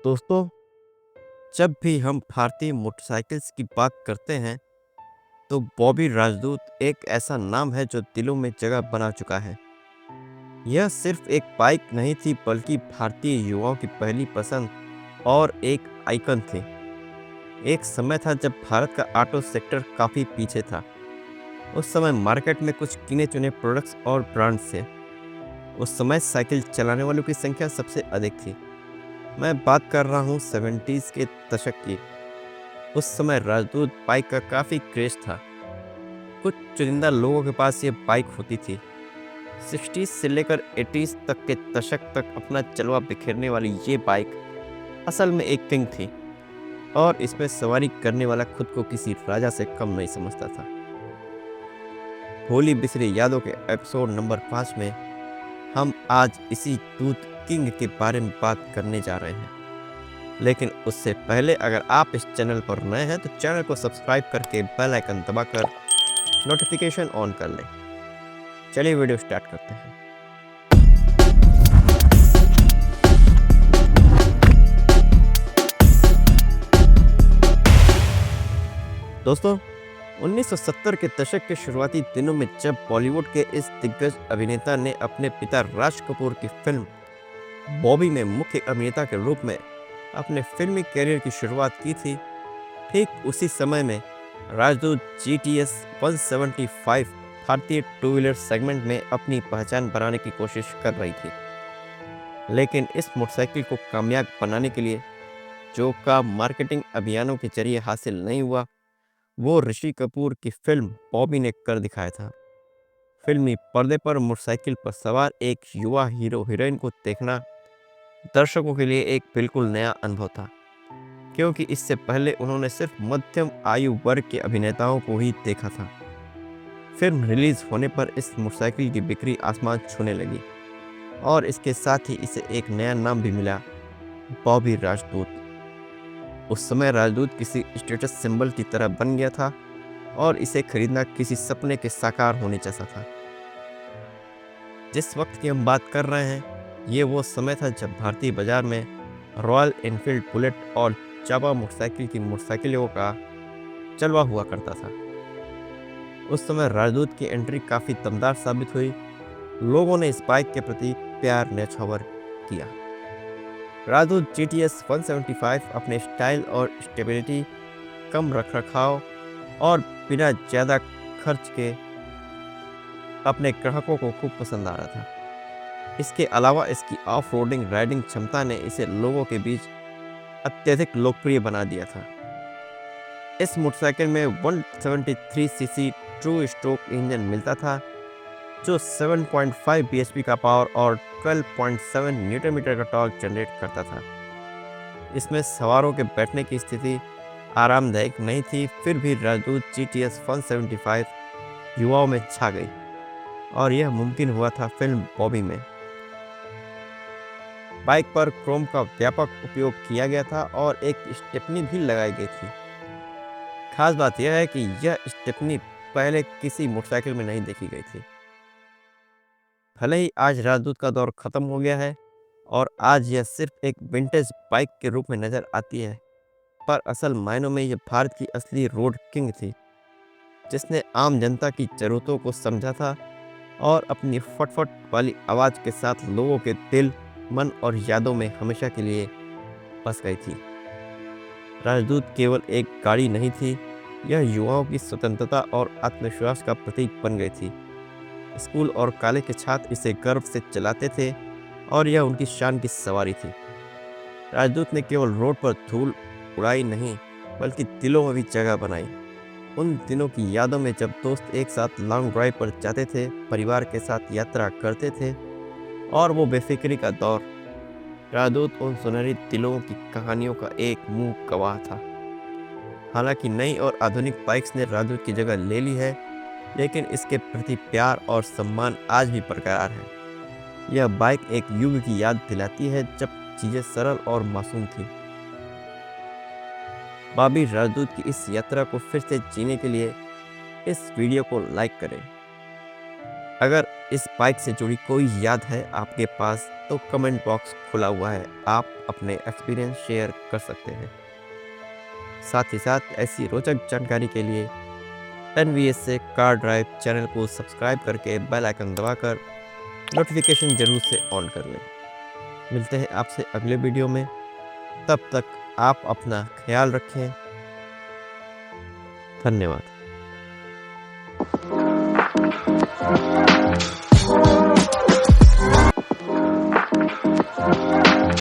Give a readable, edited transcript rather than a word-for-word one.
दोस्तों, जब भी हम भारतीय मोटरसाइकिल्स की बात करते हैं, तो बॉबी राजदूत एक ऐसा नाम है जो दिलों में जगह बना चुका है। यह सिर्फ एक बाइक नहीं थी, बल्कि भारतीय युवाओं की पहली पसंद और एक आइकन थी। एक समय था जब भारत का ऑटो सेक्टर काफ़ी पीछे था। उस समय मार्केट में कुछ गिने-चुने प्रोडक्ट्स और ब्रांड्स थे। उस समय साइकिल चलाने वालों की संख्या सबसे अधिक थी। मैं बात कर रहा हूँ 70s के दशक की। उस समय राजदूत बाइक का काफ़ी क्रेज़ था। कुछ चुनिंदा लोगों के पास ये बाइक होती थी। 60s से लेकर 80s तक के दशक तक अपना जलवा बिखेरने वाली ये बाइक असल में एक किंग थी और इसमें सवारी करने वाला खुद को किसी राजा से कम नहीं समझता था। भोली बिसरी यादों के एपिसोड नंबर 5 में हम आज इसी दूत किंग के बारे में बात करने जा रहे हैं। लेकिन उससे पहले अगर आप इस चैनल पर नए हैं तो चैनल को सब्सक्राइब करके बेल आइकन दबाकर नोटिफिकेशन ऑन कर लें। चलिए वीडियो स्टार्ट करते हैं। दोस्तों, 1970 के दशक के शुरुआती दिनों में जब बॉलीवुड के इस दिग्गज अभिनेता ने अपने पिता राज कपूर की फिल्म बॉबी में मुख्य अभिनेता के रूप में अपने फिल्मी करियर की शुरुआत की थी, ठीक उसी समय में राजदूत GTS 175 भारतीय टू व्हीलर सेगमेंट में अपनी पहचान बनाने की कोशिश कर रही थी। लेकिन इस मोटरसाइकिल को कामयाब बनाने के लिए जो काम मार्केटिंग अभियानों के जरिए हासिल नहीं हुआ, वो ऋषि कपूर की फिल्म बॉबी ने कर दिखाया था। फिल्मी पर्दे पर मोटरसाइकिल पर सवार एक युवा हीरो हीरोइन को देखना दर्शकों के लिए एक बिल्कुल नया अनुभव था, क्योंकि इससे पहले उन्होंने सिर्फ मध्यम आयु वर्ग के अभिनेताओं को ही देखा था। फिल्म रिलीज होने पर इस मोटरसाइकिल की बिक्री आसमान छूने लगी और इसके साथ ही इसे एक नया नाम भी मिला, बॉबी राजदूत। उस समय राजदूत किसी स्टेटस सिंबल की तरह बन गया था और इसे खरीदना किसी सपने के साकार होने जैसा था। जिस वक्त की हम बात कर रहे हैं, ये वो समय था जब भारतीय बाजार में रॉयल एनफील्ड बुलेट और जावा मोटरसाइकिल की मोटरसाइकिलों का चलवा हुआ करता था। उस समय राजदूत की एंट्री काफ़ी दमदार साबित हुई। लोगों ने इस बाइक के प्रति प्यार न्यौछावर किया। राजदूत GTS 175 अपने स्टाइल और स्टेबिलिटी, कम रखरखाव और बिना ज़्यादा खर्च के अपने ग्राहकों को खूब पसंद आ रहा था। इसके अलावा इसकी ऑफ रोडिंग राइडिंग क्षमता ने इसे लोगों के बीच अत्यधिक लोकप्रिय बना दिया था। इस मोटरसाइकिल में 173 सीसी ट्रू स्ट्रोक इंजन मिलता था, जो 7.5 bhp का पावर और 12.7 न्यूटन मीटर का टॉर्क जनरेट करता था। इसमें सवारों के बैठने की स्थिति आरामदायक नहीं थी, फिर भी राजदूत GTS 175 युवाओं में छा गई और यह मुमकिन हुआ था फिल्म बॉबी में। बाइक पर क्रोम का व्यापक उपयोग किया गया था और एक स्टेपनी भी लगाई गई थी। खास बात यह है कि यह स्टेपनी पहले किसी मोटरसाइकिल में नहीं देखी गई थी। भले ही आज राजदूत का दौर खत्म हो गया है और आज यह सिर्फ एक विंटेज बाइक के रूप में नजर आती है, पर असल मायनों में यह भारत की असली रोड किंग थी, जिसने आम जनता की ज़रूरतों को समझा था और अपनी फटफट वाली आवाज़ के साथ लोगों के दिल, मन और यादों में हमेशा के लिए बस गई थी। राजदूत केवल एक गाड़ी नहीं थी, यह युवाओं की स्वतंत्रता और आत्मविश्वास का प्रतीक बन गई थी। स्कूल और कॉलेज के छात्र इसे गर्व से चलाते थे और यह उनकी शान की सवारी थी। राजदूत ने केवल रोड पर धूल उड़ाई नहीं, बल्कि दिलों में भी जगह बनाई। उन दिनों की यादों में जब दोस्त एक साथ लॉन्ग ड्राइव पर जाते थे, परिवार के साथ यात्रा करते थे और वो बेफिक्री का दौर, राजदूत उन सुनहरी दिलों की कहानियों का एक मूक गवाह था। हालांकि नई और आधुनिक बाइक्स ने राजदूत की जगह ले ली है, लेकिन इसके प्रति प्यार और सम्मान आज भी बरकरार है। यह बाइक एक युग की याद दिलाती है जब चीज़ें सरल और मासूम थी। बॉबी राजदूत की इस यात्रा को फिर से जीने के लिए इस वीडियो को लाइक करें। अगर इस बाइक से जुड़ी कोई याद है आपके पास, तो कमेंट बॉक्स खुला हुआ है, आप अपने एक्सपीरियंस शेयर कर सकते हैं। साथ ही साथ ऐसी रोचक जानकारी के लिए एनवीएस से कार ड्राइव चैनल को सब्सक्राइब करके बेल आइकन दबाकर नोटिफिकेशन जरूर से ऑन कर लें। मिलते हैं आपसे अगले वीडियो में, तब तक आप अपना ख्याल रखें। धन्यवाद।